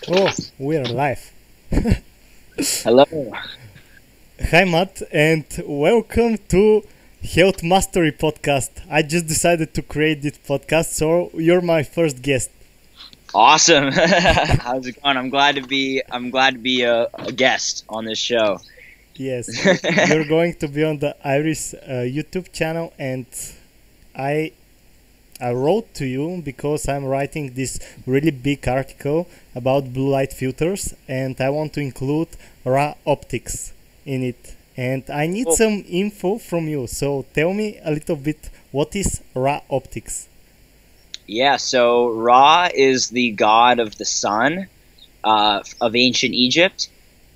Oh, we're live. Hello. Hi, Matt, and welcome to Health Mastery Podcast. I just decided to create this podcast, so you're my first guest. Awesome. How's it going? I'm glad to be a guest on this show. Yes, you're going to be on the Iris YouTube channel, and I I wrote to you because I'm writing this really big article about blue light filters, and I want to include raw optics in it. And I need Cool. some info from you. So tell me a little bit, what is raw optics? Yeah, so Ra is the god of the sun of ancient Egypt,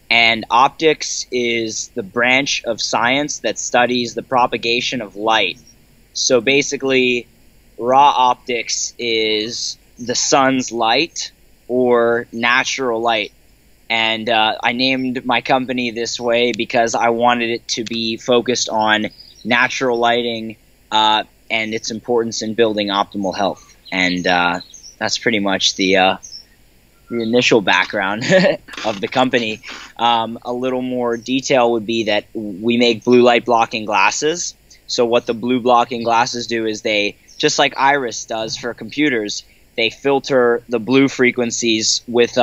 and optics is the branch of science that studies the propagation of light. So basically, raw optics is the sun's light or natural light. And I named my company this way because I wanted it to be focused on natural lighting and its importance in building optimal health. And that's pretty much the initial background of the company. A little more detail would be that we make blue light blocking glasses. So what the blue blocking glasses do is they, just like Iris does for computers, they filter the blue frequencies with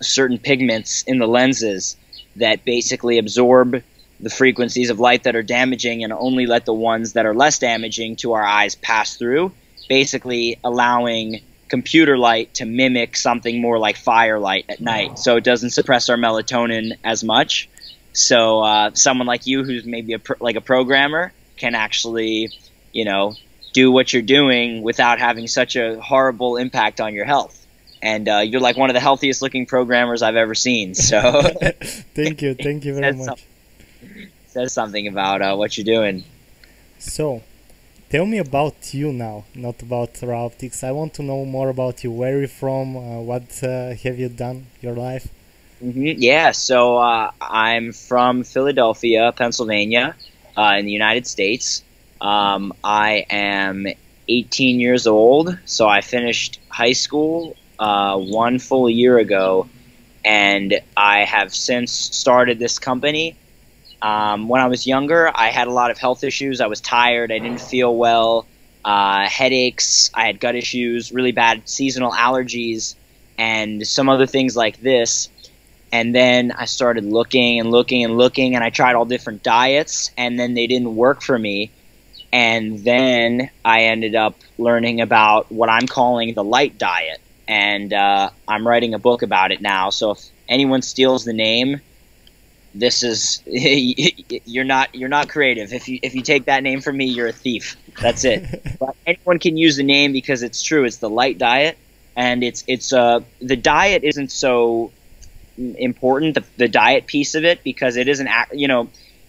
certain pigments in the lenses that basically absorb the frequencies of light that are damaging and only let the ones that are less damaging to our eyes pass through, basically allowing computer light to mimic something more like firelight at night, so it doesn't suppress our melatonin as much. So someone like you who's maybe like a programmer can actually, do what you're doing without having such a horrible impact on your health. And you're like one of the healthiest looking programmers I've ever seen. So Thank you very says, some, much. says something about what you're doing. So, tell me about you now, not about raw optics. I want to know more about you. Where are you from? What have you done your life? Yeah, so I'm from Philadelphia, Pennsylvania, in the United States. I am 18 years old, so I finished high school one full year ago, and I have since started this company. When I was younger, I had a lot of health issues. I was tired. I didn't feel well. Headaches. I had gut issues, really bad seasonal allergies, and some other things like this. And then I started looking and looking and looking, and I tried all different diets, and then they didn't work for me. And then I ended up learning about what I'm calling the light diet, and I'm writing a book about it now. So if anyone steals the name, this is you're not creative. If you take that name from me, you're a thief. That's it. But anyone can use the name because it's true. It's the light diet, and it's the diet isn't so important, the diet piece of it, because it isn't,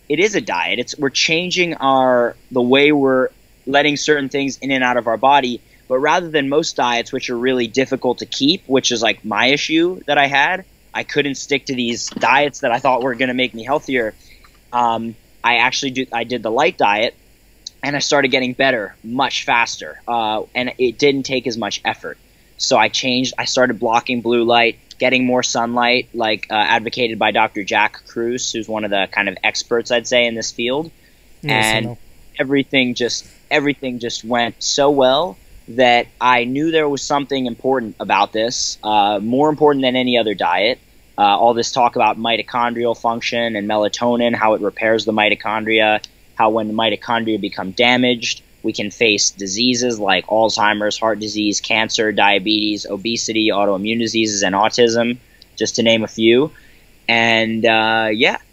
it is a diet. We're changing the way we're letting certain things in and out of our body. But rather than most diets, which are really difficult to keep, which is like my issue that I had, I couldn't stick to these diets that I thought were going to make me healthier. I did the light diet, and I started getting better much faster, and it didn't take as much effort. So I started blocking blue light, getting more sunlight, like advocated by Dr. Jack Kruse, who's one of the kind of experts, I'd say, in this field. Yes, I And know. everything just went so well that I knew there was something important about this, more important than any other diet. All this talk about mitochondrial function and melatonin, how it repairs the mitochondria, how when the mitochondria become damaged, we can face diseases like Alzheimer's, heart disease, cancer, diabetes, obesity, autoimmune diseases, and autism, just to name a few. And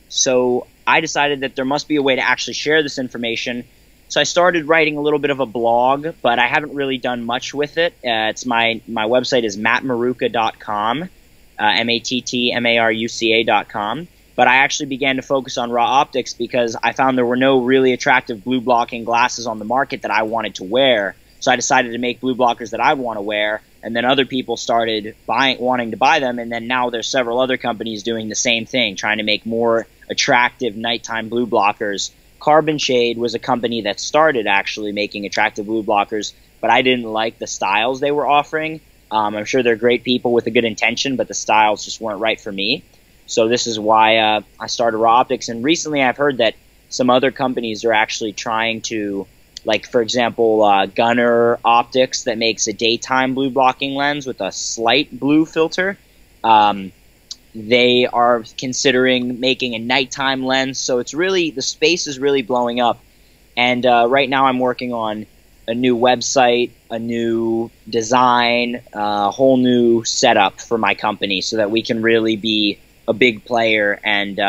so I decided that there must be a way to actually share this information. So I started writing a little bit of a blog, but I haven't really done much with it. It's my website is mattmaruca.com, mattmaruca.com. But I actually began to focus on raw optics because I found there were no really attractive blue blocking glasses on the market that I wanted to wear. So I decided to make blue blockers that I want to wear, and then other people started wanting to buy them, and then now there's several other companies doing the same thing, trying to make more attractive nighttime blue blockers. Carbon Shade was a company that started actually making attractive blue blockers, but I didn't like the styles they were offering. I'm sure they're great people with a good intention, but the styles just weren't right for me. So this is why I started Raw Optics. And recently I've heard that some other companies are actually trying to, like, for example, Gunner Optics that makes a daytime blue blocking lens with a slight blue filter. They are considering making a nighttime lens. So it's really, the space is really blowing up. And right now I'm working on a new website, a new design, a whole new setup for my company so that we can really be a big player and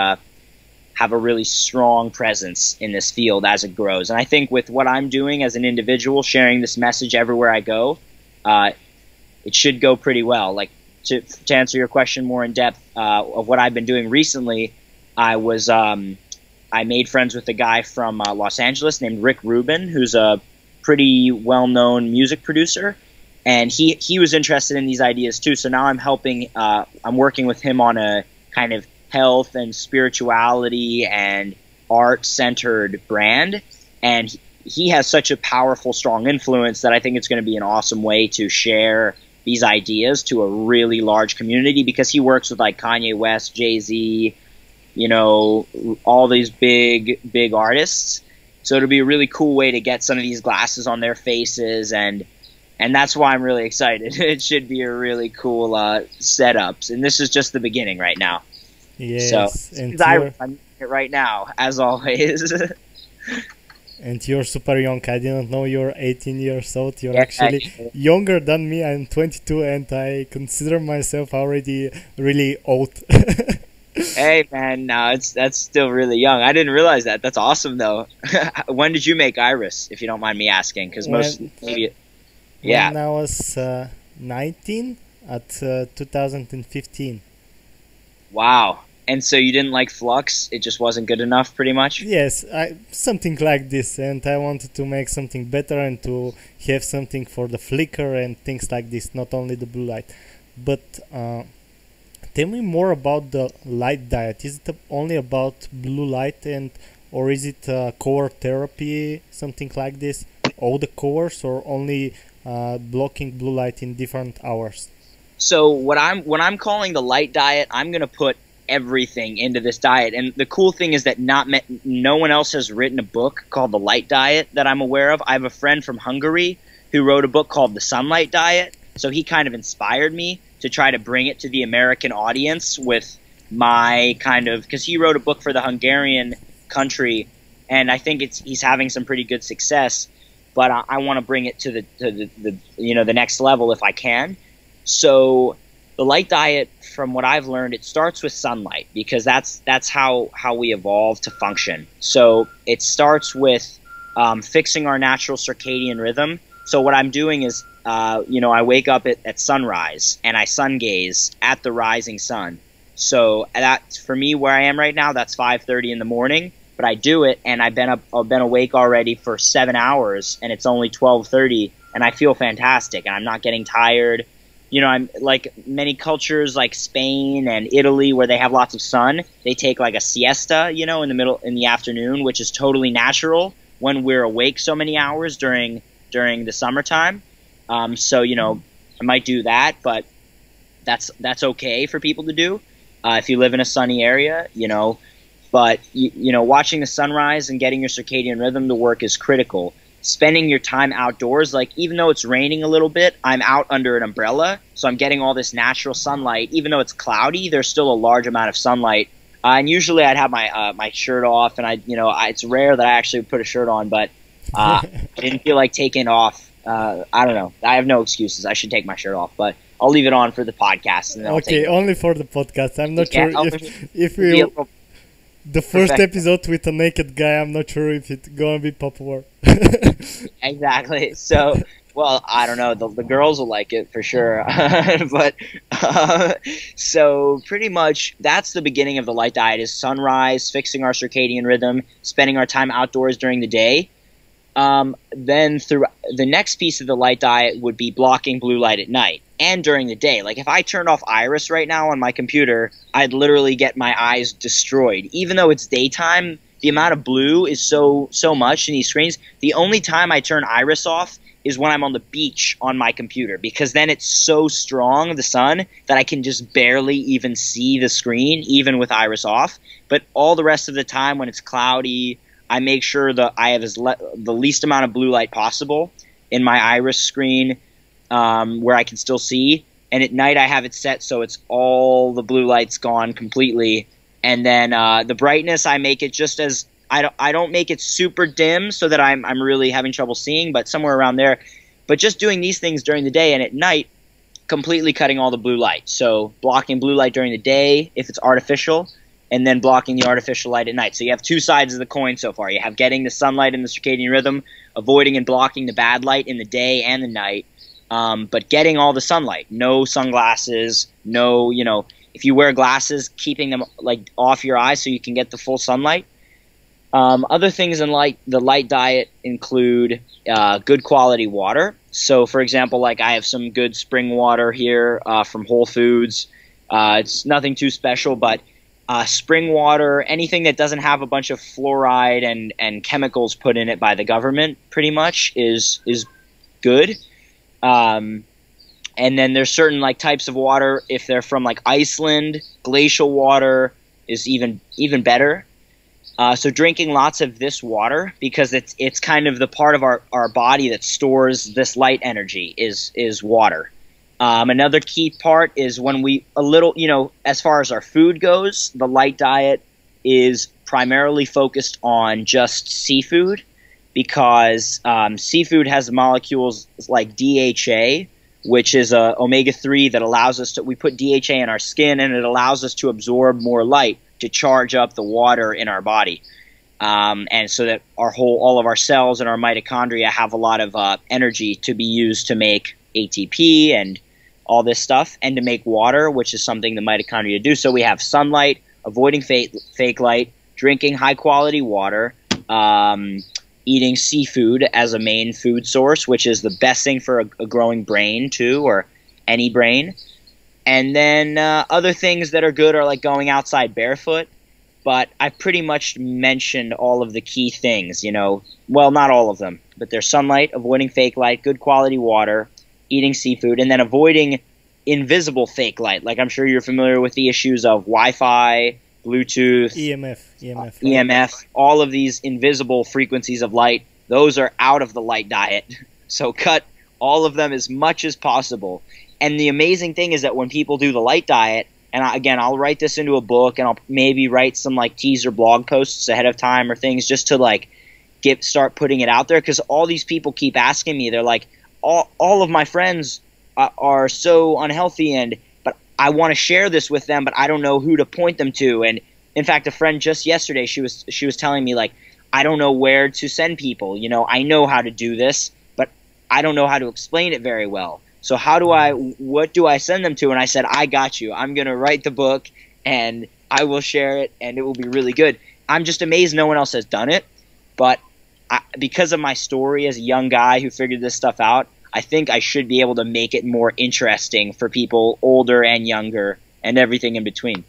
have a really strong presence in this field as it grows. And I think with what I'm doing as an individual, sharing this message everywhere I go, it should go pretty well. Like, to answer your question more in depth of what I've been doing recently, I made friends with a guy from Los Angeles named Rick Rubin, who's a pretty well-known music producer, and he was interested in these ideas too. So now I'm working with him on a kind of health and spirituality and art-centered brand, and he has such a powerful, strong influence that I think it's going to be an awesome way to share these ideas to a really large community, because he works with like Kanye West, Jay-Z, you know, all these big artists. So it'll be a really cool way to get some of these glasses on their faces, and that's why I'm really excited. It should be a really cool setup, and this is just the beginning right now. Yes, so and I'm doing it right now, as always. And you're super young. I didn't know you're 18 years old. You're actually younger than me. I'm 22, and I consider myself already really old. Hey, man, no, that's still really young. I didn't realize that. That's awesome, though. When did you make Iris, if you don't mind me asking? Because when I was 19 at 2015. Wow. And so you didn't like Flux? It just wasn't good enough, pretty much? Yes, something like this. And I wanted to make something better and to have something for the flicker and things like this, not only the blue light. But tell me more about the light diet. Is it only about blue light, or is it color therapy, something like this? All the colors, or only blocking blue light in different hours? So what I'm calling the light diet, I'm going to put everything into this diet. And the cool thing is that no one else has written a book called The Light Diet that I'm aware of. I have a friend from Hungary who wrote a book called The Sunlight Diet. So he kind of inspired me to try to bring it to the American audience with my kind of, because he wrote a book for the Hungarian country, and I think he's having some pretty good success. But I want to bring it to the next level if I can. So the light diet, from what I've learned, it starts with sunlight, because that's how we evolved to function. So it starts with fixing our natural circadian rhythm. So what I'm doing is, I wake up at sunrise and I sun gaze at the rising sun. So that's, for me, where I am right now, that's 5:30 in the morning. But I do it, and I've been awake already for 7 hours, and it's only 12:30, and I feel fantastic, and I'm not getting tired. You know, I'm like many cultures like Spain and Italy where they have lots of sun, they take like a siesta, in the afternoon, which is totally natural when we're awake so many hours during the summertime. So, I might do that, but that's okay for people to do if you live in a sunny area, But, watching the sunrise and getting your circadian rhythm to work is critical. Spending your time outdoors, like, even though it's raining a little bit, I'm out under an umbrella, so I'm getting all this natural sunlight. Even though it's cloudy, there's still a large amount of sunlight. And usually I'd have my shirt off, and it's rare that I actually put a shirt on, but I didn't feel like taking off. I don't know. I have no excuses. I should take my shirt off, but I'll leave it on for the podcast. And then okay, only for the podcast. I'm not sure if we... The first episode with a naked guy, I'm not sure if it's gonna be popular. Exactly. So, well, I don't know. The girls will like it for sure. But so pretty much that's the beginning of the light diet: is sunrise, fixing our circadian rhythm, spending our time outdoors during the day. Then through the next piece of the light diet would be blocking blue light at night and during the day. Like, if I turned off Iris right now on my computer, I'd literally get my eyes destroyed. Even though it's daytime, the amount of blue is so much in these screens. The only time I turn iris off is when I'm on the beach on my computer, because then it's so strong, the sun, that I can just barely even see the screen, even with iris off. But all the rest of the time when it's cloudy, I make sure that I have the least amount of blue light possible in my iris screen, where I can still see. And at night I have it set so it's all the blue light's gone completely. And then the brightness, I make it just as I don't make it super dim so that I'm really having trouble seeing, but somewhere around there. But just doing these things during the day, and at night, completely cutting all the blue light. So blocking blue light during the day if it's artificial, and then blocking the artificial light at night. So you have two sides of the coin so far. You have getting the sunlight and the circadian rhythm, avoiding and blocking the bad light in the day and the night, but getting all the sunlight. No sunglasses, no, if you wear glasses, keeping them like off your eyes so you can get the full sunlight. Other things in the light diet include good quality water. So, for example, like I have some good spring water here from Whole Foods. It's nothing too special, but spring water, anything that doesn't have a bunch of fluoride and chemicals put in it by the government, pretty much is good. And then there's certain like types of water. If they're from like Iceland, glacial water is even better. So drinking lots of this water, because it's kind of the part of our body that stores this light energy is water. Another key part is when as far as our food goes, the light diet is primarily focused on just seafood, because seafood has molecules like DHA, which is a omega-3 that allows us we put DHA in our skin, and it allows us to absorb more light to charge up the water in our body, and so that all of our cells and our mitochondria have a lot of energy to be used to make ATP and all this stuff, and to make water, which is something the mitochondria do. So we have sunlight, avoiding fake light, drinking high quality water, eating seafood as a main food source, which is the best thing for a growing brain too, or any brain. And then other things that are good are like going outside barefoot. But I pretty much mentioned all of the key things, Well, not all of them, but there's sunlight, avoiding fake light, good quality water, eating seafood, and then avoiding invisible fake light. Like I'm sure you're familiar with the issues of Wi-Fi, Bluetooth, EMF, all of these invisible frequencies of light. Those are out of the light diet. So cut all of them as much as possible. And the amazing thing is that when people do the light diet, and I'll write this into a book, and I'll maybe write some like teaser blog posts ahead of time or things just to like start putting it out there, because all these people keep asking me. They're like, all of my friends are so unhealthy, but I want to share this with them, but I don't know who to point them to. And in fact, a friend just yesterday, she was telling me like, I don't know where to send people. I know how to do this, but I don't know how to explain it very well. So what do I send them to? And I said, I got you. I'm going to write the book, and I will share it, and it will be really good. I'm just amazed no one else has done it. But because of my story as a young guy who figured this stuff out, I think I should be able to make it more interesting for people older and younger and everything in between.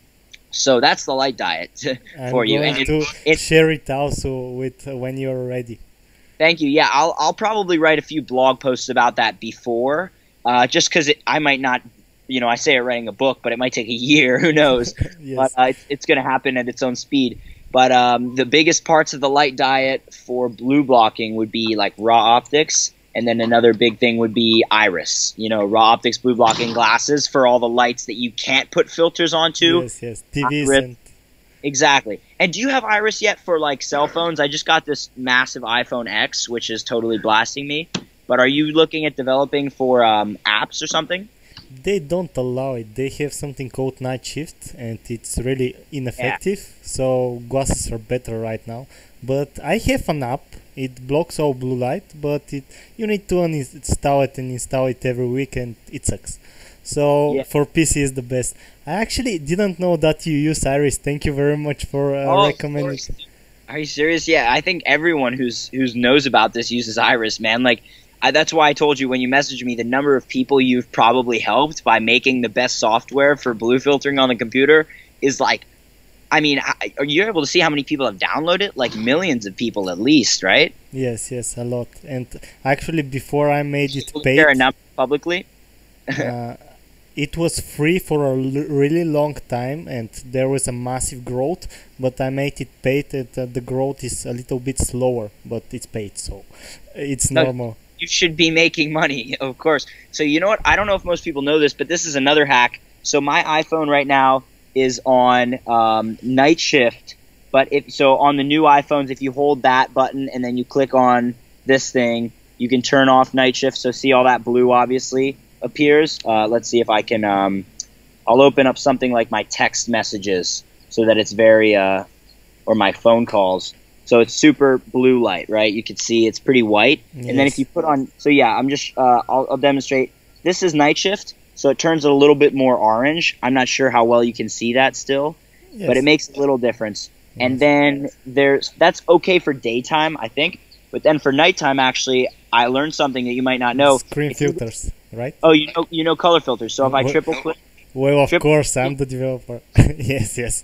So that's the light diet for you. And to share it also with when you're ready. Thank you. Yeah, I'll probably write a few blog posts about that before. Just because I might not, I say I'm writing a book, but it might take a year. Who knows? Yes. But it's going to happen at its own speed. But the biggest parts of the light diet for blue blocking would be like raw optics, and then another big thing would be iris. Raw optics, blue blocking glasses for all the lights that you can't put filters onto. Yes, TVs. Exactly. And do you have iris yet for like cell phones? I just got this massive iPhone X, which is totally blasting me. But are you looking at developing for apps or something? They don't allow it. They have something called night shift, and it's really ineffective. Yeah. So glasses are better right now. But I have an app. It blocks all blue light, but you need to uninstall it and install it every week, and it sucks. So for PC is the best. I actually didn't know that you use iris. Thank you very much for recommending. Are you serious? Yeah, I think everyone who knows about this uses iris, man. Like. That's why I told you when you messaged me, the number of people you've probably helped by making the best software for blue filtering on the computer is like, I mean, are you able to see how many people have downloaded it? Like millions of people at least, right? Yes, yes, a lot. And actually, before I made it Will you paid, share a number publicly? uh, it was free for a really long time, and there was a massive growth. But I made it paid, and the growth is a little bit slower, but it's paid, so it's No, normal. you should be making money, of course. So you know what? I don't know if most people know this, but this is another hack. So my iPhone right now is on night shift. But so on the new iPhones, if you hold that button and then you click on this thing, you can turn off night shift. So see all that blue obviously appears. Let's see if I can. I'll open up something like my text messages so that it's very or my phone calls. So it's super blue light, right? You can see it's pretty white. Yes. And then if you put on, so yeah, I'm just, I'll demonstrate. This is night shift, so it turns it a little bit more orange. I'm not sure how well you can see that still, Yes. but it makes a little difference. Yes. And then that's okay for daytime, I think. But then for nighttime, actually, I learned something that you might not know. Screen filters, right? Oh, you know color filters. So if I triple click. Well, of Triple- course, I'm the developer. Yes, yes.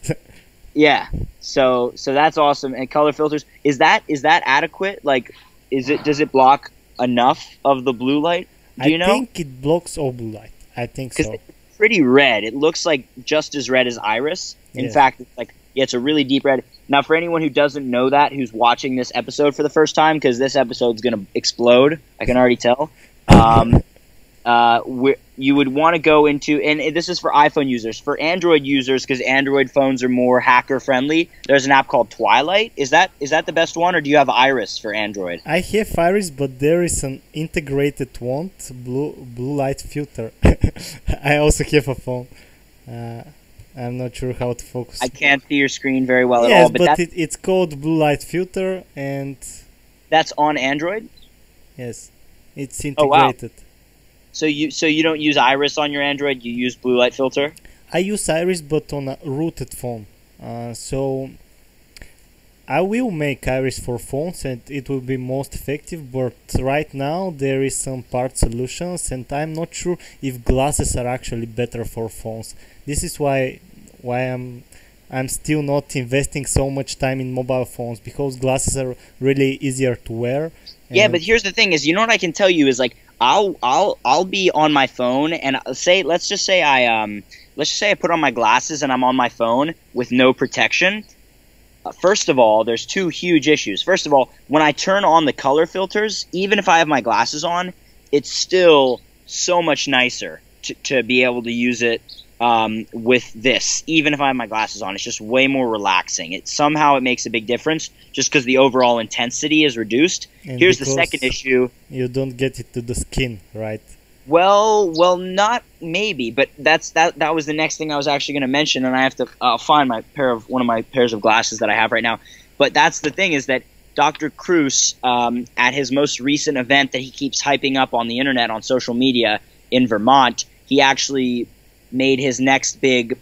Yeah, so that's awesome. And color filters, is that adequate? Like, does it block enough of the blue light? Do you know? I think it blocks all blue light. I think Because so. it's pretty red. It looks like just as red as iris. In Yeah. fact, it's like it's a really deep red. Now, for anyone who doesn't know that, who's watching this episode for the first time, because this episode's gonna explode, I can already tell. You would want to go into, and this is for iPhone users. For Android users, because Android phones are more hacker friendly, there's an app called Twilight. Is that the best one, or do you have Iris for Android? I have Iris, but there is an integrated one, blue light filter. I also have a phone. I'm not sure how to focus. I can't see your screen very well at Yes, all, but it's called blue light filter, and that's on Android. yes, it's Oh, wow. integrated. So you don't use Iris on your Android. You use blue light filter. I use Iris, but on a rooted phone. So I will make Iris for phones, and it will be most effective. But right now there is some part solutions, and I'm not sure if glasses are actually better for phones. This is why I'm still not investing so much time in mobile phones, because glasses are really easier to wear. Yeah, and- but here's the thing: is you know what I can tell you is like I'll be on my phone and let's just say I put on my glasses and I'm on my phone with no protection. First of all, there's two huge issues. First of all, when I turn on the color filters, even if I have my glasses on, it's still so much nicer to be able to use it with this. Even if I have my glasses on, it's just way more relaxing. It makes a big difference just because the overall intensity is reduced. and Here's the because second issue. You don't get it to the skin, right? Well, not maybe, but that was the next thing I was actually going to mention, and I have to find one of my pairs of glasses that I have right now. But that's the thing, is that Dr. Cruz, at his most recent event that he keeps hyping up on the internet, on social media in Vermont, he actually made his next big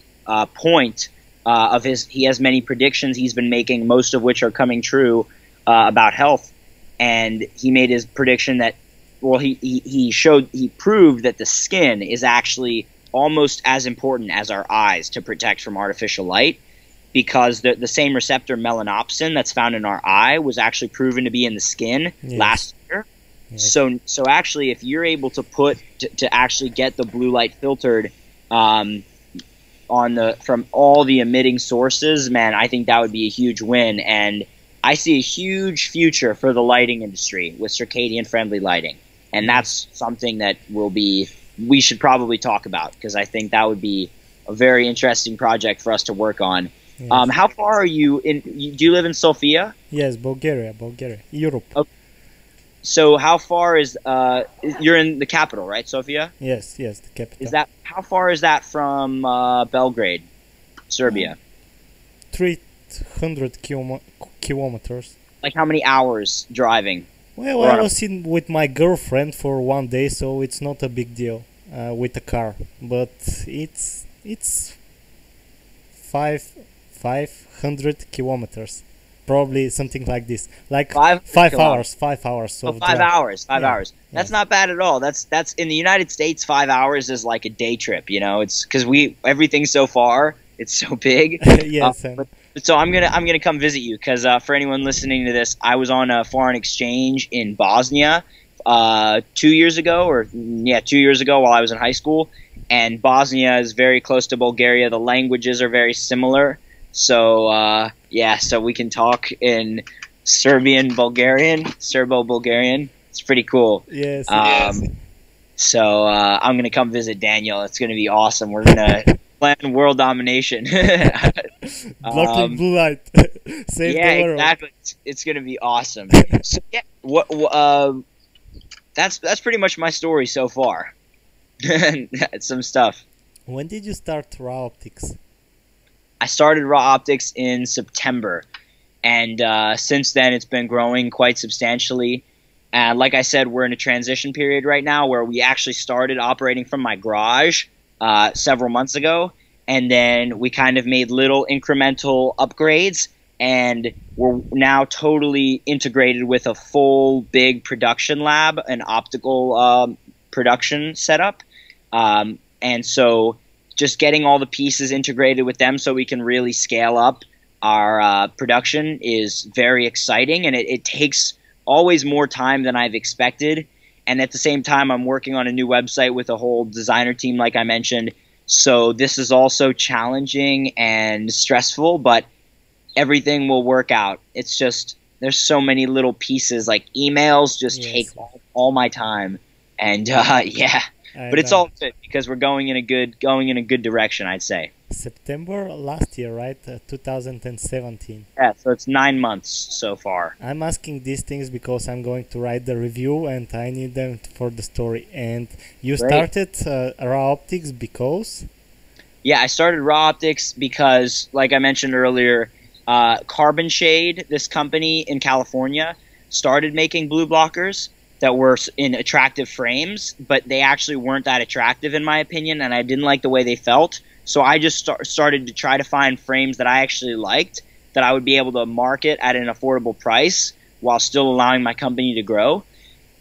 point of his. He has many predictions he's been making, most of which are coming true about health, and he made his prediction that. Well, he proved that the skin is actually almost as important as our eyes to protect from artificial light, because the same receptor melanopsin that's found in our eye was actually proven to be in the skin last year. Yes. So actually, if you're able to to actually get the blue light filtered from all the emitting sources, man, I think that would be a huge win, and I see a huge future for the lighting industry with circadian friendly lighting. And that's something that we should probably talk about, because I think that would be a very interesting project for us to work on. Yes. How far are you in? Do you live in Sofia? Yes, Bulgaria, Europe. Okay. So how far is you're in the capital, right, Sofia? Yes, the capital. How far is that from Belgrade, Serbia? 300 kilometers. Like how many hours driving? Well, I was with my girlfriend for 1 day, so it's not a big deal with a car. But it's 500 kilometers, probably something like this. Like 5 hours. 5 hours. So 5 hours. 5 Yeah. hours. That's not bad at all. That's in the United States. 5 hours is like a day trip. You know, it's because everything's so far. It's so big. Yes, So I'm gonna come visit you because for anyone listening to this, I was on a foreign exchange in Bosnia 2 years ago, or yeah, 2 years ago while I was in high school. And Bosnia is very close to Bulgaria. The languages are very similar. So yeah, so we can talk in Serbian, Bulgarian, Serbo-Bulgarian. It's pretty cool. Yes. So I'm gonna come visit Daniel. It's gonna be awesome. We're gonna plan world domination. Blocking blue light. Save Yeah, the world. exactly. It's gonna be awesome. So yeah, that's pretty much my story so far. Some stuff. When did you start Raw Optics? I started Raw Optics in September, and since then it's been growing quite substantially. And like I said, we're in a transition period right now where we actually started operating from my garage several months ago, and then we kind of made little incremental upgrades, and we're now totally integrated with a full big production lab, an optical production setup. And so just getting all the pieces integrated with them so we can really scale up our production is very exciting, and it takes always more time than I've expected. And at the same time, I'm working on a new website with a whole designer team, like I mentioned. So this is also challenging and stressful, but everything will work out. It's just there's so many little pieces, like emails just take all my time. And yeah, but it's all good because we're going in a good direction, I'd say. September last year, right? 2017. Yeah, so it's 9 months so far. I'm asking these things because I'm going to write the review and I need them for the story. And you started Raw Optics because? Yeah, I started Raw Optics because, like I mentioned earlier, Carbon Shade, this company in California, started making blue blockers that were in attractive frames, but they actually weren't that attractive in my opinion, and I didn't like the way they felt. So I just started to try to find frames that I actually liked, that I would be able to market at an affordable price while still allowing my company to grow.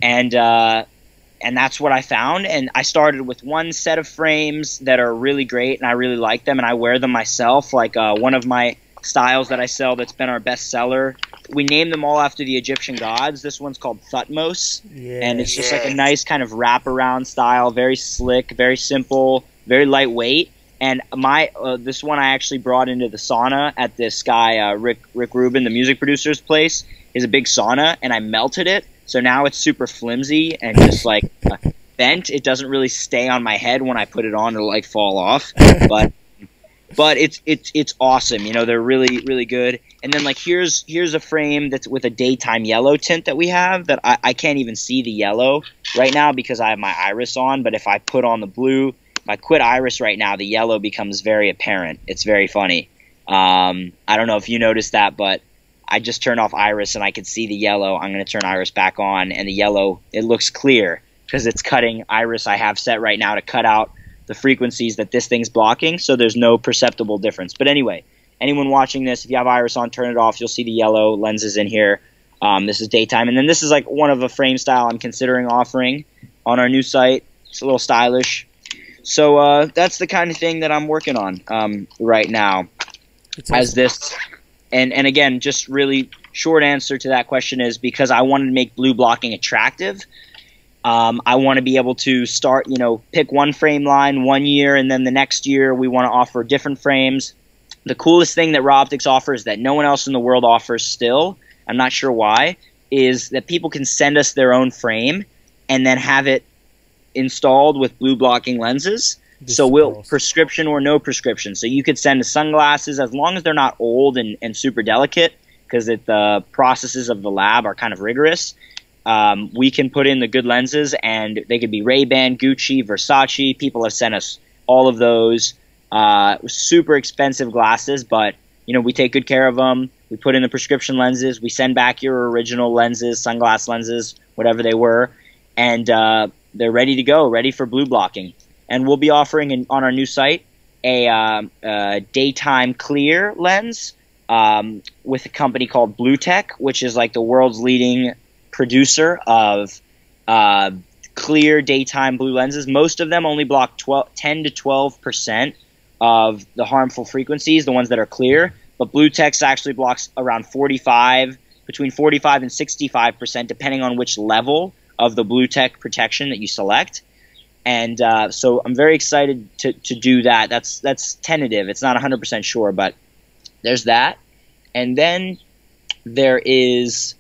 And that's what I found. And I started with one set of frames that are really great, and I really like them, and I wear them myself. Like one of my styles that I sell that's been our best seller, we named them all after the Egyptian gods. This one's called Thutmose, and it's just like a nice kind of wraparound style, very slick, very simple, very lightweight. And my this one I actually brought into the sauna at this guy Rick Rubin, the music producer's place. Is a big sauna, and I melted it, so now it's super flimsy and just like bent. It doesn't really stay on my head when I put it on; it'll like fall off. But it's awesome. You know, they're really good. And then like here's a frame that's with a daytime yellow tint that we have that I can't even see the yellow right now because I have my iris on. But if I put on the blue, if I quit iris right now, the yellow becomes very apparent. It's very funny. I don't know if you noticed that, but I just turned off iris and I could see the yellow. I'm going to turn iris back on, and the yellow, it looks clear because it's cutting iris I have set right now to cut out the frequencies that this thing's blocking, so there's no perceptible difference. But anyway, anyone watching this, if you have iris on, turn it off. You'll see the yellow lenses in here. This is daytime. And then this is like one of a frame style I'm considering offering on our new site. It's a little stylish. So that's the kind of thing that I'm working on right now. As this, and again, just really short answer to that question is because I wanted to make blue blocking attractive. I want to be able to start, pick one frame line 1 year, and then the next year we want to offer different frames. The coolest thing that Raw Optics offers that no one else in the world offers still, I'm not sure why, is that people can send us their own frame and then have it installed with blue blocking lenses. So we'll prescription or no prescription. So you could send us sunglasses as long as they're not old and super delicate, because the processes of the lab are kind of rigorous. We can put in the good lenses, and they could be Ray-Ban, Gucci, Versace. People have sent us all of those. Super expensive glasses, but we take good care of them. We put in the prescription lenses. We send back your original lenses, sunglass lenses, whatever they were, and they're ready to go, ready for blue blocking. And we'll be offering on our new site a daytime clear lens with a company called Blue Tech, which is like the world's leading producer of clear daytime blue lenses. Most of them only block 10 to 12% of the harmful frequencies, the ones that are clear. but blue text actually blocks around 45, between 45 and 65%, depending on which level of the blue tech protection that you select. And so I'm very excited to do that. That's tentative. It's not 100% sure, but there's that. And then there is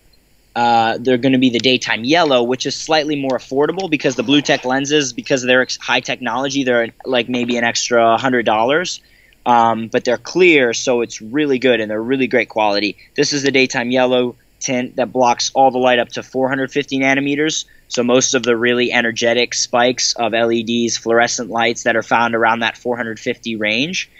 they're going to be the daytime yellow, which is slightly more affordable because the blue tech lenses, because they're high technology, they're like maybe an extra $100. But they're clear, so it's really good, and they're really great quality. This is the daytime yellow tint that blocks all the light up to 450 nanometers. So most of the really energetic spikes of LEDs, fluorescent lights that are found around that 450 range.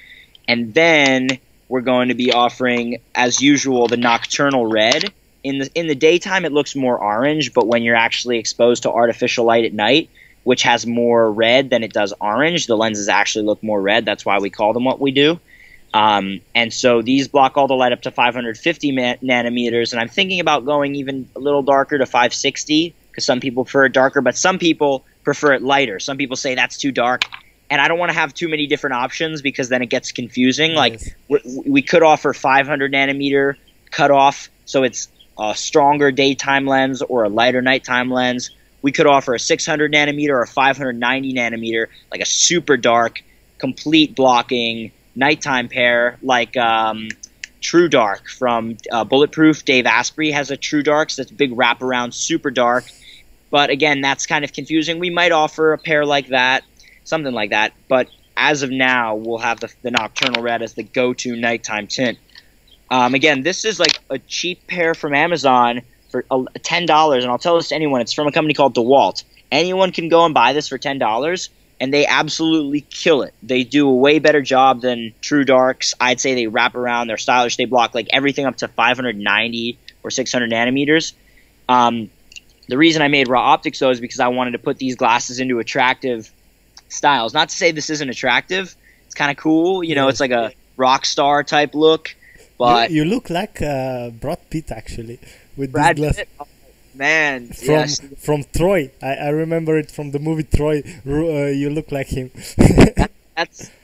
And then we're going to be offering, as usual, the nocturnal red. In the daytime, it looks more orange, but when you're actually exposed to artificial light at night, which has more red than it does orange, the lenses actually look more red. That's why we call them what we do. And so these block all the light up to 550 nanometers, and I'm thinking about going even a little darker to 560, because some people prefer it darker, but some people prefer it lighter. Some people say that's too dark, and I don't want to have too many different options because then it gets confusing. Like we could offer 500 nanometer cutoff, so it's a stronger daytime lens or a lighter nighttime lens. We could offer a 600 nanometer or a 590 nanometer, like a super dark, complete blocking nighttime pair, like True Dark from Bulletproof. Dave Asprey has a True Dark, so that's a big wraparound, super dark. But again, that's kind of confusing. We might offer a pair like that, something like that. But as of now, we'll have the Nocturnal Red as the go-to nighttime tint. Again, this is like a cheap pair from Amazon for $10, and I'll tell this to anyone. It's from a company called DeWalt. Anyone can go and buy this for $10, and they absolutely kill it. They do a way better job than True Darks. I'd say they wrap around. They're stylish. They block like everything up to 590 or 600 nanometers. The reason I made Raw Optics, though, is because I wanted to put these glasses into attractive styles. Not to say this isn't attractive. It's kind of cool. You know, it's like a rock star type look. But you look like Brad Pitt, actually, with Brad these glasses. Pitt, oh, man, from Troy. I remember it from the movie Troy. You look like him.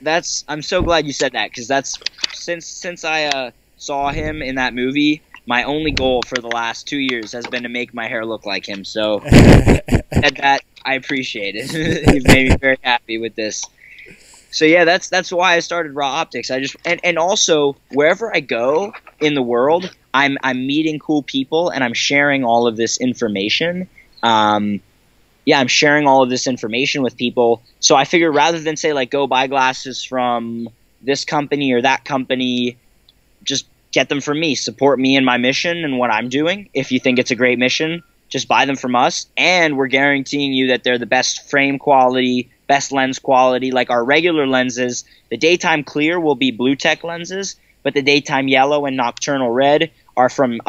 that's. I'm so glad you said that, because that's since I saw him in that movie, my only goal for the last 2 years has been to make my hair look like him. So that I appreciate it. You've made me very happy with this. So yeah, that's why I started Raw Optics. And also wherever I go in the world, I'm meeting cool people and I'm sharing all of this information. I'm sharing all of this information with people. So I figure rather than say like go buy glasses from this company or that company, just get them from me. Support me in my mission and what I'm doing. If you think it's a great mission, just buy them from us, and we're guaranteeing you that they're the best frame quality, best lens quality. Like our regular lenses, the daytime clear will be blue tech lenses, but the daytime yellow and nocturnal red are from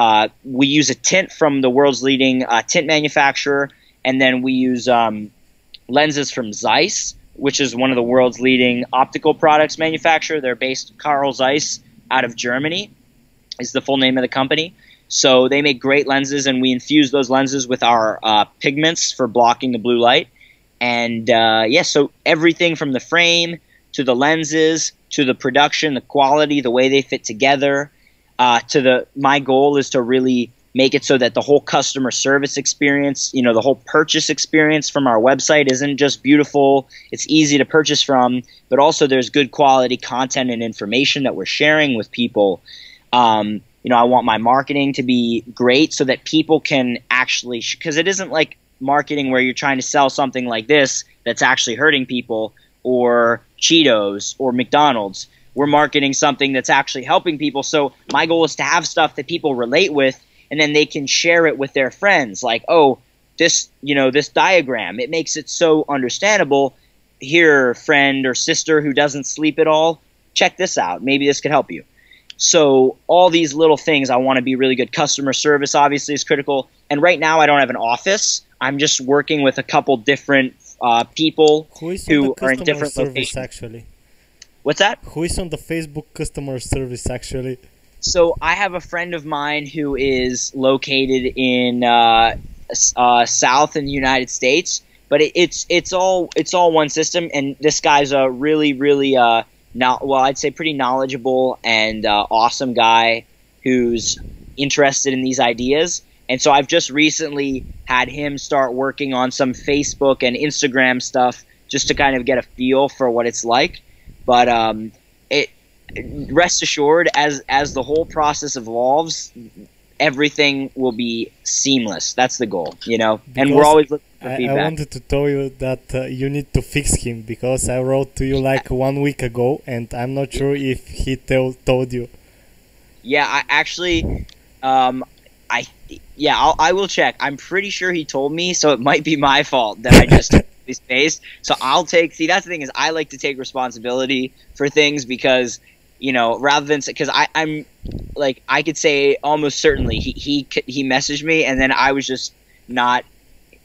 we use a tint from the world's leading tint manufacturer, and then we use lenses from Zeiss, which is one of the world's leading optical products manufacturer. They're based, Carl Zeiss, out of Germany is the full name of the company. So they make great lenses, and we infuse those lenses with our pigments for blocking the blue light. And so everything from the frame to the lenses to the production, the quality, the way they fit together, my goal is to really make it so that the whole customer service experience, you know, the whole purchase experience from our website isn't just beautiful, it's easy to purchase from, but also there's good quality content and information that we're sharing with people. I want my marketing to be great so that people can actually, because it isn't like marketing where you're trying to sell something like this that's actually hurting people, or Cheetos or McDonald's. We're marketing something that's actually helping people. So my goal is to have stuff that people relate with, and then they can share it with their friends. Like, oh, this diagram, it makes it so understandable. Here, friend or sister who doesn't sleep at all, check this out. Maybe this could help you. So all these little things, I want to be really good. Customer service obviously is critical. And right now I don't have an office. I'm just working with a couple different people who are in different locations. Actually. What's that? Who is on the Facebook customer service actually? So I have a friend of mine who is located in South in the United States, but it's all one system. And this guy's a really I'd say pretty knowledgeable and awesome guy who's interested in these ideas. And so I've just recently had him start working on some Facebook and Instagram stuff just to kind of get a feel for what it's like. But rest assured, as the whole process evolves, everything will be seamless. That's the goal, you know. And we're always looking for feedback. I wanted to tell you that you need to fix him, because I wrote to you like 1 week ago, and I'm not sure if he told you. Yeah, I actually, I will check. I'm pretty sure he told me, so it might be my fault that I just spaced. So see, that's the thing, is I like to take responsibility for things, because, you know, rather than, because I'm like, I could say almost certainly he messaged me, and then I was just not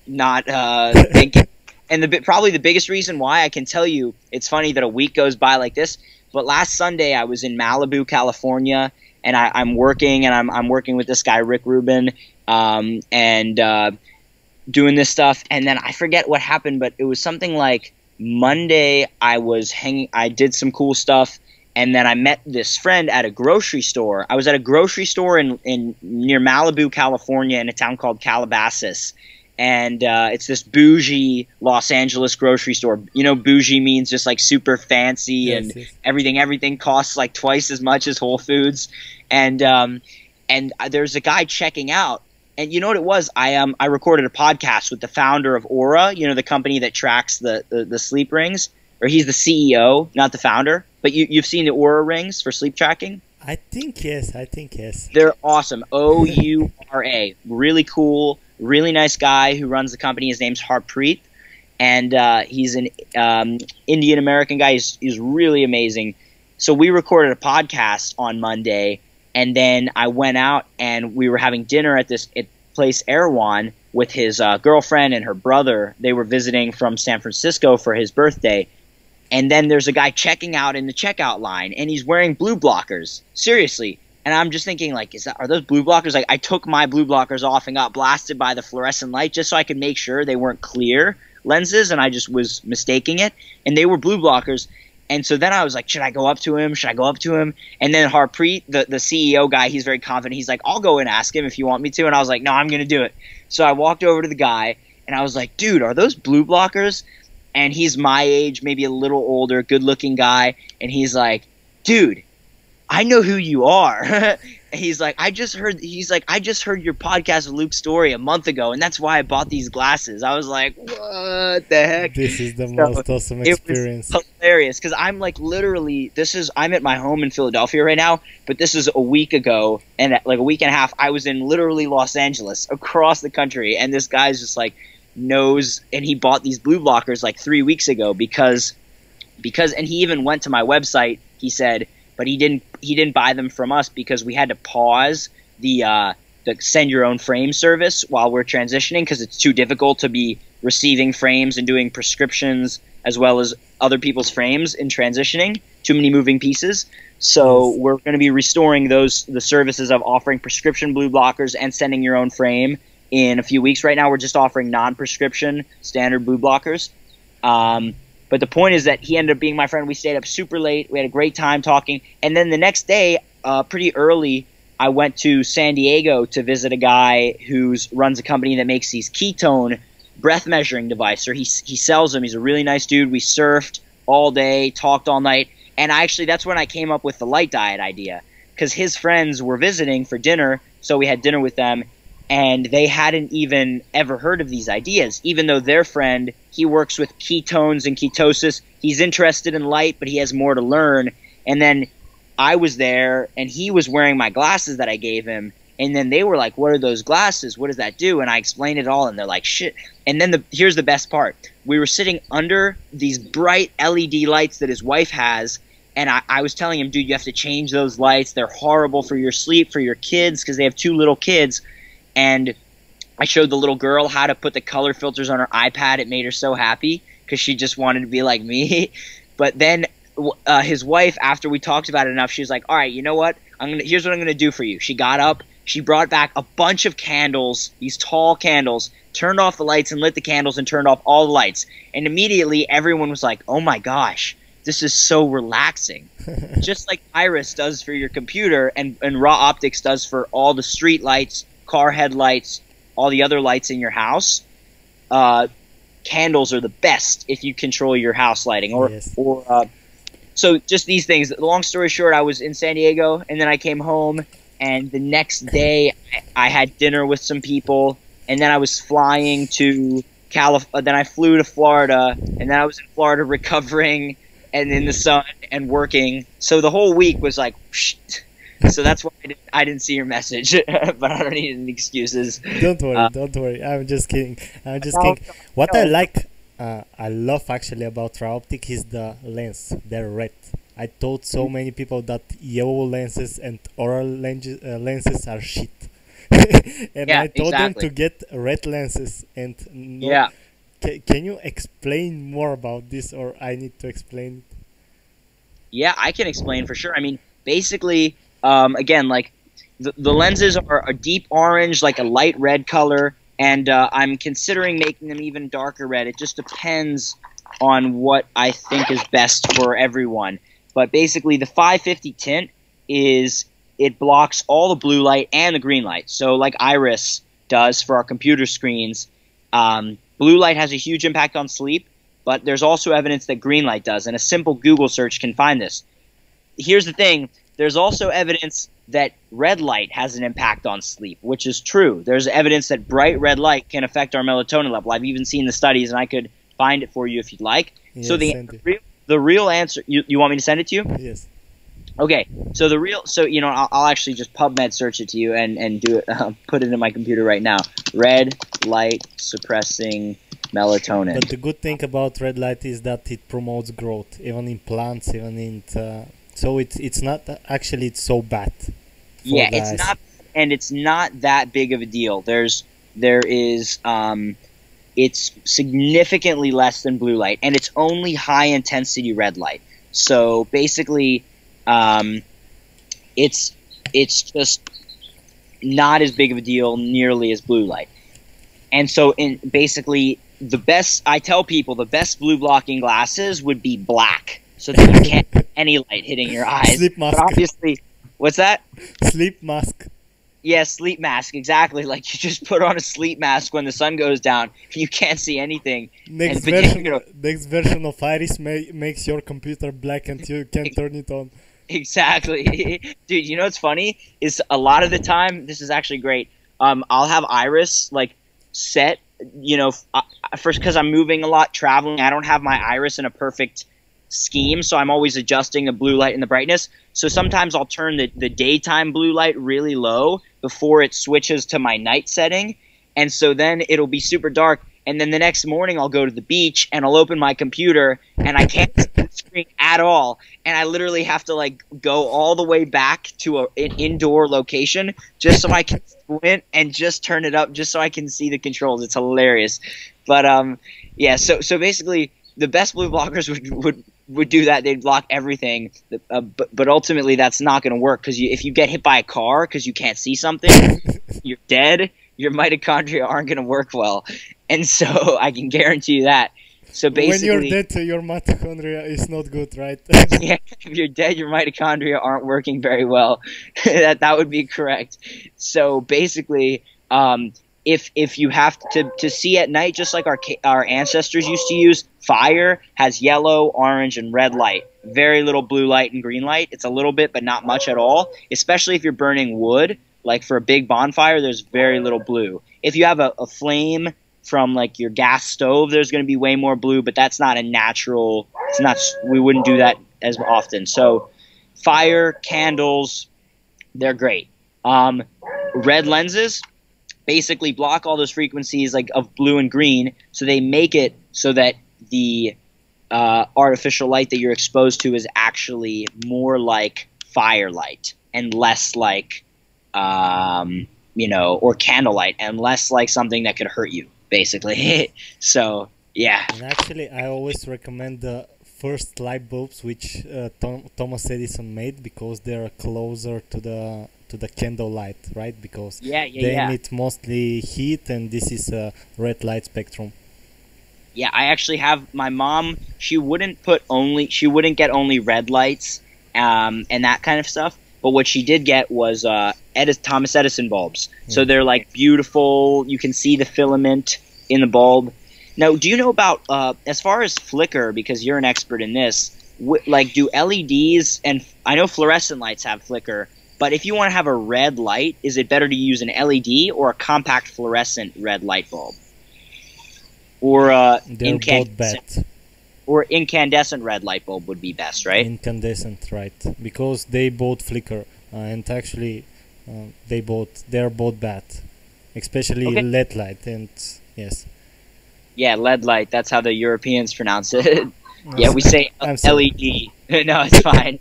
thinking. And probably the biggest reason why, I can tell you, it's funny that a week goes by like this, but last Sunday I was in Malibu, California, and I'm working, and I'm working with this guy Rick Rubin, and doing this stuff. And then I forget what happened, but it was something like Monday I did some cool stuff, and then I met this friend at a grocery store. I was at a grocery store in near Malibu, California, in a town called Calabasas. And it's this bougie Los Angeles grocery store. You know, bougie means just like super fancy, yes, and yes. everything costs like twice as much as Whole Foods. And there's a guy checking out. And you know what it was? I recorded a podcast with the founder of Aura, you know, the company that tracks the sleep rings. Or he's the CEO, not the founder. But you've seen the Aura rings for sleep tracking? I think yes. They're awesome. Oura. Really cool. Really nice guy who runs the company. His name's Harpreet, and he's an Indian American guy. He's really amazing. So we recorded a podcast on Monday, and then I went out and we were having dinner at this place, Erewhon, with his girlfriend and her brother. They were visiting from San Francisco for his birthday. And then there's a guy checking out in the checkout line, and he's wearing blue blockers. Seriously. And I'm just thinking, like, are those blue blockers? Like, I took my blue blockers off and got blasted by the fluorescent light just so I could make sure they weren't clear lenses, and I just was mistaking it. And they were blue blockers. And so then I was like, should I go up to him? And then Harpreet, the CEO guy, he's very confident. He's like, I'll go and ask him if you want me to. And I was like, no, I'm going to do it. So I walked over to the guy, and I was like, dude, are those blue blockers? And he's my age, maybe a little older, good-looking guy. And he's like, dude, I know who you are. He's like, I just heard your podcast with Luke Story a month ago, and that's why I bought these glasses. I was like, what the heck? This is the most awesome experience. It was hilarious, because I'm like literally, I'm at my home in Philadelphia right now, but this is a week ago, and like a week and a half, I was in literally Los Angeles, across the country, and this guy's just like knows, and he bought these blue blockers like 3 weeks ago because, and he even went to my website, he said, but he didn't buy them from us because we had to pause the send your own frame service while we're transitioning, because it's too difficult to be receiving frames and doing prescriptions as well as other people's frames in transitioning. Too many moving pieces. So we're going to be restoring the services of offering prescription blue blockers and sending your own frame in a few weeks. Right now we're just offering non-prescription standard blue blockers. But the point is that he ended up being my friend. We stayed up super late. We had a great time talking. And then the next day, pretty early, I went to San Diego to visit a guy who runs a company that makes these ketone breath measuring devices. Or he sells them. He's a really nice dude. We surfed all day, talked all night. And that's when I came up with the light diet idea, because his friends were visiting for dinner. So we had dinner with them. And they hadn't even ever heard of these ideas, even though their friend, he works with ketones and ketosis. He's interested in light, but he has more to learn. And then I was there, and he was wearing my glasses that I gave him. And then they were like, what are those glasses? What does that do? And I explained it all, and they're like, shit. And then here's the best part. We were sitting under these bright LED lights that his wife has, and I was telling him, dude, you have to change those lights. They're horrible for your sleep, for your kids, because they have 2 little kids. And I showed the little girl how to put the color filters on her iPad. It made her so happy because she just wanted to be like me. But then his wife, after we talked about it enough, she was like, all right, you know what? Here's what I'm going to do for you. She got up. She brought back a bunch of candles, these tall candles, turned off the lights and lit the candles and turned off all the lights. And immediately everyone was like, oh my gosh, this is so relaxing. Just like Iris does for your computer and Raw Optics does for all the street lights, car headlights, all the other lights in your house. Candles are the best if you control your house lighting. So just these things. Long story short, I was in San Diego, and then I came home, and the next day I had dinner with some people, and then I was flying to then I flew to Florida, and then I was in Florida recovering and in the sun and working. So the whole week was like, so that's why I didn't see your message, but I don't need any excuses. Don't worry, don't worry. I'm just kidding. What I love actually about Raw Optic is the lens. They're red. I told so many people that yellow lenses and oral lenses are shit. And I told them to get red lenses. And can you explain more about this, or I need to explain it? Yeah, I can explain for sure. I mean, basically, again, like the lenses are a deep orange, like a light red color, and I'm considering making them even darker red. It just depends on what I think is best for everyone. But basically, the 550 tint it blocks all the blue light and the green light. So like Iris does for our computer screens, blue light has a huge impact on sleep, but there's also evidence that green light does, and a simple Google search can find this. Here's the thing. There's also evidence that red light has an impact on sleep, which is true. There's evidence that bright red light can affect our melatonin level. I've even seen the studies, and I could find it for you if you'd like. Yes, so the real answer, you want me to send it to you? Yes. Okay, so I'll actually just PubMed search it to you and do it. Put it in my computer right now. Red light suppressing melatonin. But the good thing about red light is that it promotes growth, even in plants, even in so it's not actually it's so bad. Yeah, it's not, and it's not that big of a deal. It's significantly less than blue light, and it's only high intensity red light. So basically, it's just not as big of a deal nearly as blue light. And so basically I tell people the best blue blocking glasses would be black, so that you can't have any light hitting your eyes. Sleep mask. But obviously, what's that? Sleep mask. Yeah, sleep mask, exactly. Like you just put on a sleep mask when the sun goes down, you can't see anything. Next version of Iris makes your computer black and you can't turn it on. Exactly. Dude, you know what's funny? Is a lot of the time, this is actually great, I'll have Iris, like, set, first because I'm moving a lot, traveling, I don't have my Iris in a perfect scheme, so I'm always adjusting the blue light and the brightness. So sometimes I'll turn the daytime blue light really low before it switches to my night setting, and so then it'll be super dark, and then the next morning I'll go to the beach and I'll open my computer and I can't see the screen at all, and I literally have to like go all the way back to an indoor location just so I can squint and just turn it up just so I can see the controls. It's hilarious. But yeah, so basically the best blue blockers would do that. They'd block everything, but ultimately that's not going to work, because if you get hit by a car because you can't see something, you're dead. Your mitochondria aren't going to work well, and so I can guarantee you that. So basically, when you're dead, your mitochondria is not good, right? Yeah, if you're dead, your mitochondria aren't working very well. that would be correct. So basically, if you have to see at night, just like our ancestors used to use, fire has yellow, orange, and red light. Very little blue light and green light. It's a little bit, but not much at all. Especially if you're burning wood, like for a big bonfire, there's very little blue. If you have a flame from like your gas stove, there's going to be way more blue, but that's not a natural. It's not. We wouldn't do that as often. So, fire, candles, they're great. Red lenses basically block all those frequencies like of blue and green, so they make it so that the artificial light that you're exposed to is actually more like firelight and less like or candlelight, and less like something that could hurt you, basically. So yeah. And actually, I always recommend the first light bulbs which Thomas Edison made, because they're closer to the candle light, right? Because they emit mostly heat, and this is a red light spectrum. Yeah, I actually have my mom. She wouldn't get only red lights, and that kind of stuff. But what she did get was Thomas Edison bulbs. So they're like beautiful. You can see the filament in the bulb. Now, do you know about as far as flicker? Because you're an expert in this. Like, do LEDs and I know fluorescent lights have flicker, but if you want to have a red light, is it better to use an LED or a compact fluorescent red light bulb? Or they're both bad. Or incandescent red light bulb would be best, right? Incandescent, right? Because they both flicker, and actually, they're both bad, especially LED light. And yes, yeah, LED light. That's how the Europeans pronounce it. Yeah, we say LED. No, it's fine.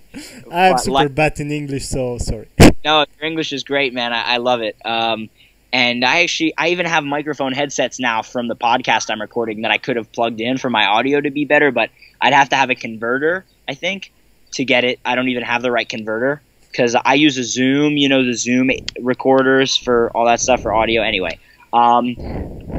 I'm super bad in English, so sorry. No, your English is great, man. I love it. And I even have microphone headsets now from the podcast I'm recording that I could have plugged in for my audio to be better, but I'd have to have a converter, I think, to get it. I don't even have the right converter because I use a Zoom, the Zoom recorders for all that stuff for audio anyway.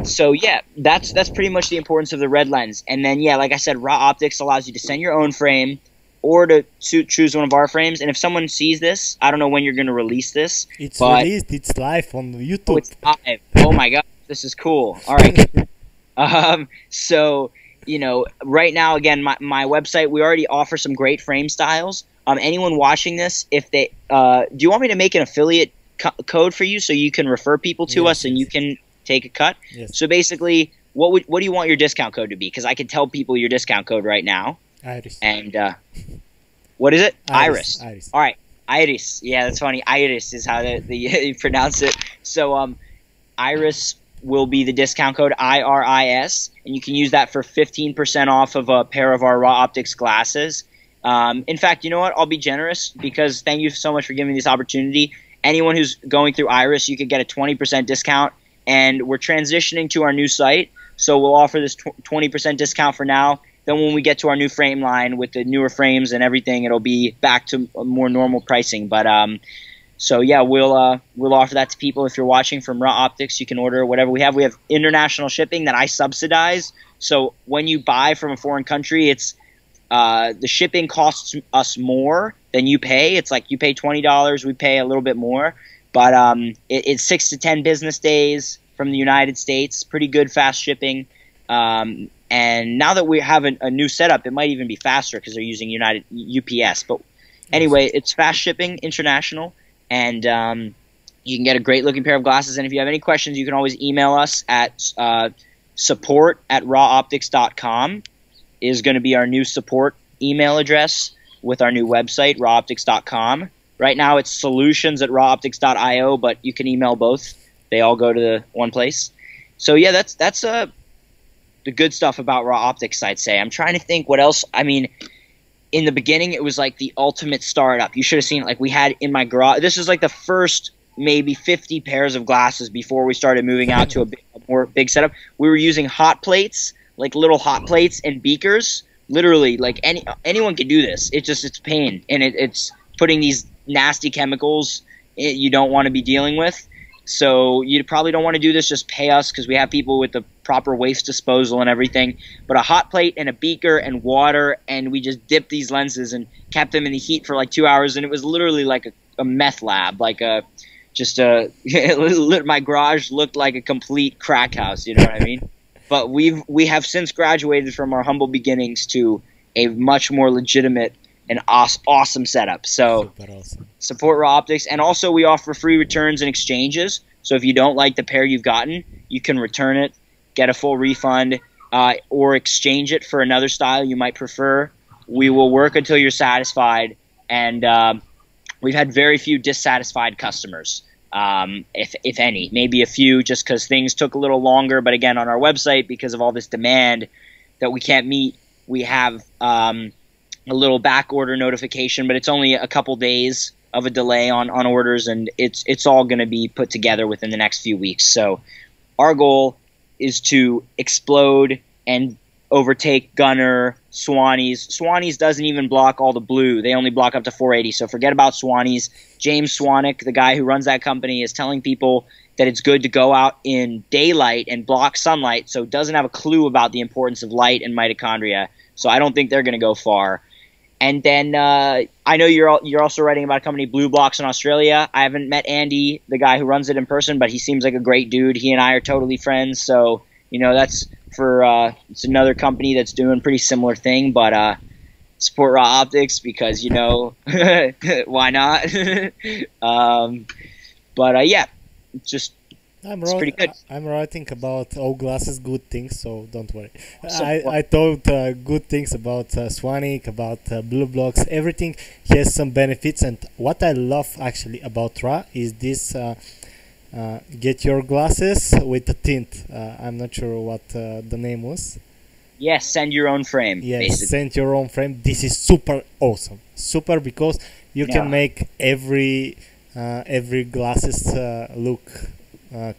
So yeah, that's pretty much the importance of the red lens. And then, yeah, like I said, Raw Optics allows you to send your own frame or to choose one of our frames. And if someone sees this, I don't know when you're going to release this. It's released. It's live on YouTube. Oh, it's live. Oh my God, this is cool. All right. So, right now, again, my website, we already offer some great frame styles. Anyone watching this, if they, do you want me to make an affiliate code for you so you can refer people to us and you can take a cut? Yes. So basically, what do you want your discount code to be? Because I can tell people your discount code right now. Iris. And what is it? Iris. All right, Iris. Yeah, that's funny. Iris is how you pronounce it. So Iris will be the discount code, IRIS, and you can use that for 15% off of a pair of our Raw Optics glasses. In fact, you know what? I'll be generous because thank you so much for giving me this opportunity. Anyone who's going through Iris, you could get a 20% discount, and we're transitioning to our new site, so we'll offer this 20% discount for now. Then when we get to our new frame line with the newer frames and everything, it'll be back to a more normal pricing. But so yeah, we'll offer that to people. If you're watching from Raw Optics, you can order whatever we have. We have international shipping that I subsidize. So when you buy from a foreign country, it's the shipping costs us more than you pay. It's like you pay $20, we pay a little bit more. But it's 6 to 10 business days from the United States. Pretty good fast shipping. And now that we have a new setup, it might even be faster because they're using UPS. But anyway, it's fast shipping, international, and you can get a great-looking pair of glasses. And if you have any questions, you can always email us at support@rawoptics.com is going to be our new support email address with our new website, rawoptics.com. Right now it's solutions@rawoptics.io, but you can email both. They all go to the one place. So yeah, that's the good stuff about Raw Optics, I'd say. I'm trying to think what else. I mean, in the beginning, it was like the ultimate startup. You should have seen, like, we had in my garage. This is like the first maybe 50 pairs of glasses before we started moving out to a more big setup. We were using hot plates, like little hot plates and beakers. Literally, like anyone could do this. It's pain, and it's putting these nasty chemicals you don't want to be dealing with. So you probably don't want to do this. Just pay us because we have people with the proper waste disposal and everything. But a hot plate and a beaker and water, and we just dipped these lenses and kept them in the heat for like 2 hours, and it was literally like a meth lab, like my garage looked like a complete crack house. You know what I mean? But we have since graduated from our humble beginnings to a much more legitimate and awesome setup. So awesome. Support Raw Optics. And also we offer free returns and exchanges. So if you don't like the pair you've gotten, you can return it, get a full refund, or exchange it for another style you might prefer. We will work until you're satisfied. And we've had very few dissatisfied customers, if any. Maybe a few just because things took a little longer. But again, on our website, because of all this demand that we can't meet, we have a little back order notification, but it's only a couple days of a delay on orders, and it's all going to be put together within the next few weeks. So our goal is to explode and overtake Gunner, Swannies. Swannies doesn't even block all the blue. They only block up to 480. So forget about Swannies. James Swanwick, the guy who runs that company, is telling people that it's good to go out in daylight and block sunlight, so doesn't have a clue about the importance of light and mitochondria. So I don't think they're going to go far. And then I know you're also writing about a company, Blue Blocks, in Australia. I haven't met Andy, the guy who runs it, in person, but he seems like a great dude. He and I are totally friends. So, that's for it's another company that's doing a pretty similar thing, but support Raw Optics because, why not? Yeah, it's pretty good. I'm writing about all glasses good things, so don't worry. I thought good things about Swanwick, about Blue Blocks. Everything has some benefits, and what I love actually about Ra is this get your glasses with a tint. I'm not sure what the name was. Yes, send your own frame. Yes, basically. Send your own frame. This is super awesome. Super because you can make every glasses look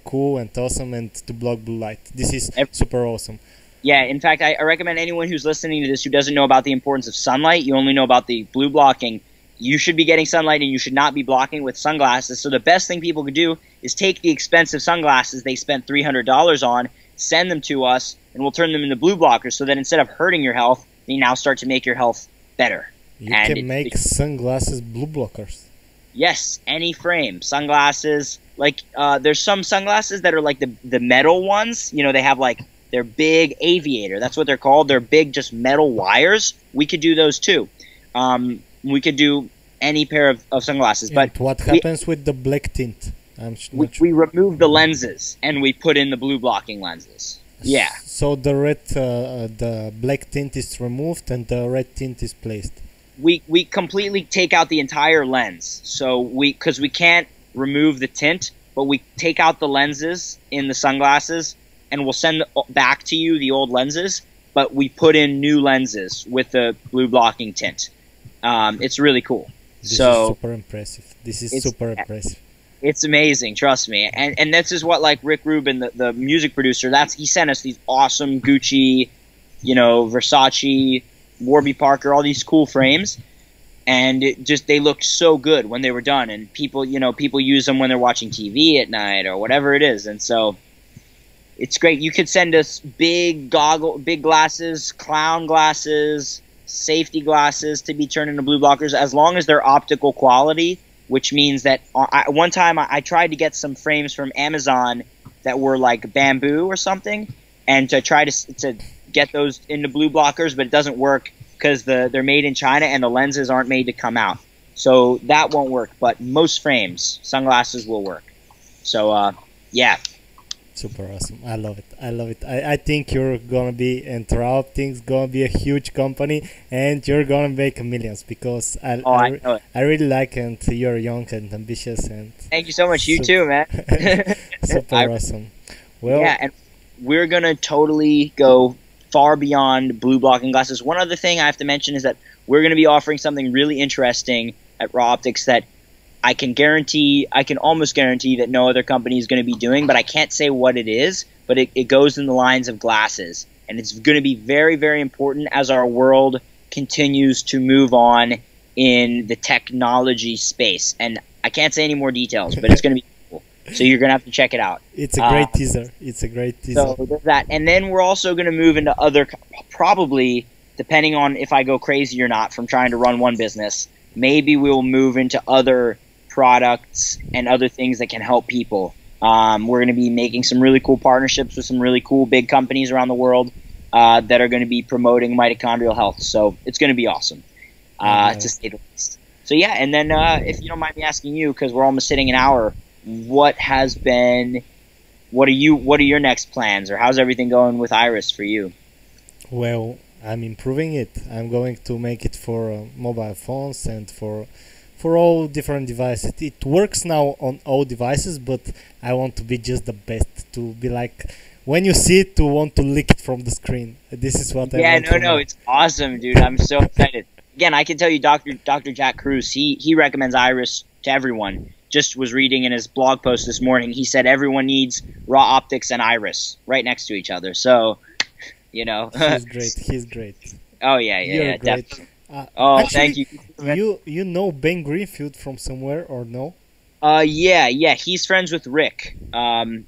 cool and awesome and to block blue light. This is super awesome. Yeah, in fact, I recommend anyone who's listening to this who doesn't know about the importance of sunlight, you only know about the blue blocking, you should be getting sunlight and you should not be blocking with sunglasses. So the best thing people could do is take the expensive sunglasses they spent $300 on, send them to us, and we'll turn them into blue blockers so that instead of hurting your health, they now start to make your health better. You can make sunglasses blue blockers. Yes, any frame. Sunglasses, like there's some sunglasses that are like the metal ones. They have like they're big aviator. That's what they're called. They're big, just metal wires. We could do those too. We could do any pair of sunglasses. And but what happens with the black tint? We remove the lenses and we put in the blue blocking lenses. Yeah. So the the black tint is removed and the red tint is placed. We completely take out the entire lens. So because we can't remove the tint, but we take out the lenses in the sunglasses and we'll send back to you the old lenses, but we put in new lenses with the blue blocking tint. It's really cool. This is super impressive. Super impressive. It's amazing, trust me. And this is what, like, Rick Rubin, the music producer, he sent us these awesome Gucci, Versace, Warby Parker, all these cool frames, and they looked so good when they were done. And people use them when they're watching TV at night or whatever it is. And so it's great. You could send us big glasses, clown glasses, safety glasses to be turned into blue blockers, as long as they're optical quality, which means that one time I tried to get some frames from Amazon that were like bamboo or something, and to try to get those into blue blockers, but it doesn't work because they're made in China and the lenses aren't made to come out. So that won't work, but most frames, sunglasses will work. So, yeah. Super awesome. I love it. I think you're gonna be, and Raw Optics gonna be a huge company, and you're gonna make millions because I really like, and you're young and ambitious, and thank you so much. You too, man. Super awesome. Well, yeah, and we're gonna totally go far beyond blue blocking glasses. One other thing I have to mention is that we're gonna be offering something really interesting at Raw Optics that I can almost guarantee that no other company is going to be doing, but I can't say what it is, but it goes in the lines of glasses. And it's going to be very, very important as our world continues to move on in the technology space. And I can't say any more details, but it's going to be cool. So you're going to have to check it out. It's a great teaser. So there's that. And then we're also going to move into other, probably, depending on if I go crazy or not from trying to run one business, maybe we'll move into other products and other things that can help people. We're going to be making some really cool partnerships with some really cool big companies around the world that are going to be promoting mitochondrial health. So it's going to be awesome, to say the least. So yeah, and then if you don't mind me asking you, because we're almost hitting an hour, what are your next plans, or how's everything going with Iris for you? Well, I'm improving it. I'm going to make it for mobile phones and for all different devices. It works now on all devices, but I want to be just the best, to be like, when you see it, to want to lick it from the screen. This is what I want. No, it's awesome, dude. I'm so excited. Again, I can tell you Dr. Jack Cruz, he recommends Iris to everyone. Just was reading in his blog post this morning, he said everyone needs Raw Optics and Iris right next to each other. So You know. He's great. He's great. Oh yeah, yeah, You're yeah, great. definitely. Oh, thank Actually, you. you know Ben Greenfield from somewhere or no? Yeah, yeah. He's friends with Rick. With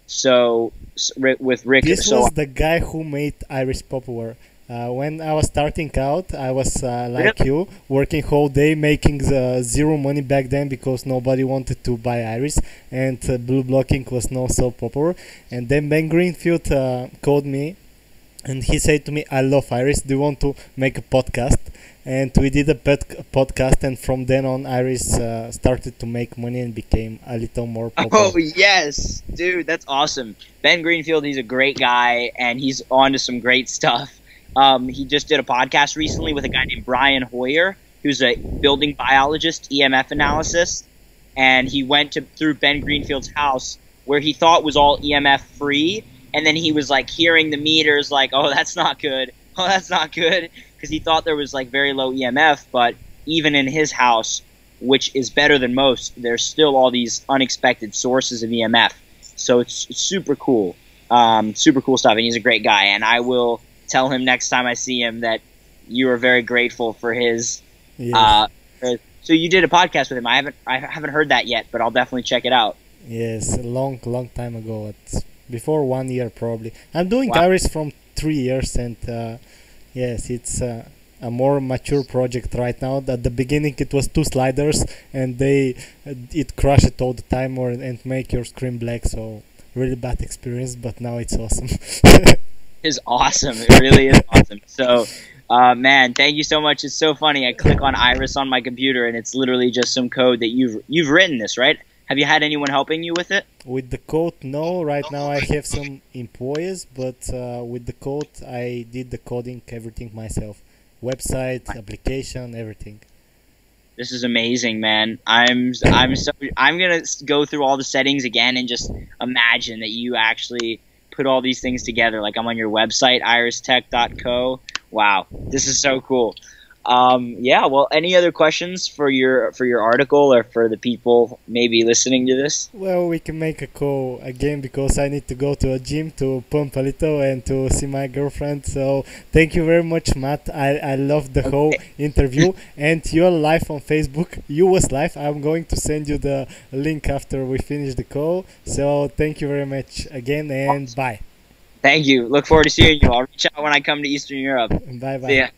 Rick. This So was the guy who made Iris popular. When I was starting out, I was like you, working whole day, making zero money back then because nobody wanted to buy Iris, and blue blocking was not so popular. And then Ben Greenfield called me, and he said to me, "I love Iris. Do you want to make a podcast?" And we did a podcast, and from then on, Iris started to make money and became a little more popular. Oh yes, dude, that's awesome. Ben Greenfield, he's a great guy, and he's on to some great stuff. He just did a podcast recently with a guy named Brian Hoyer, who's a building biologist, EMF analysis, and he went through Ben Greenfield's house where he thought was all EMF free, and then he was like hearing the meters like, oh, that's not good, oh, that's not good, because he thought there was like very low EMF, but even in his house, which is better than most, there's still all these unexpected sources of EMF. So it's super cool stuff, and he's a great guy, and I will tell him next time I see him that you are very grateful for his. Yes. So you did a podcast with him. I haven't heard that yet, but I'll definitely check it out. Yes, a long time ago. It's before 1 year probably. I'm doing Wow. Iris from 3 years, and yes, it's a more mature project right now. At the beginning, it was 2 sliders, and it crushed it all the time and make your screen black. So really bad experience, but now it's awesome. Is awesome. It really is awesome. So, man, thank you so much. It's so funny. I click on Iris on my computer, and it's literally just some code that you've written this, right? Have you had anyone helping you with it? With the code, no. Right now, I have some employees, but with the code, I did the coding, everything myself. Website, application, everything. This is amazing, man. I'm gonna go through all the settings again and just imagine that you actually put all these things together. Like I'm on your website, iristech.co. Wow, this is so cool. Yeah, well, any other questions for your article or for the people maybe listening to this? Well, we can make a call again because I need to go to a gym to pump a little and to see my girlfriend. So thank you very much, Matt. I loved the whole interview. And you're live on Facebook. You was live. I'm going to send you the link after we finish the call. So thank you very much again, and bye. Thank you. Look forward to seeing you. I'll reach out when I come to Eastern Europe. Bye bye. See ya.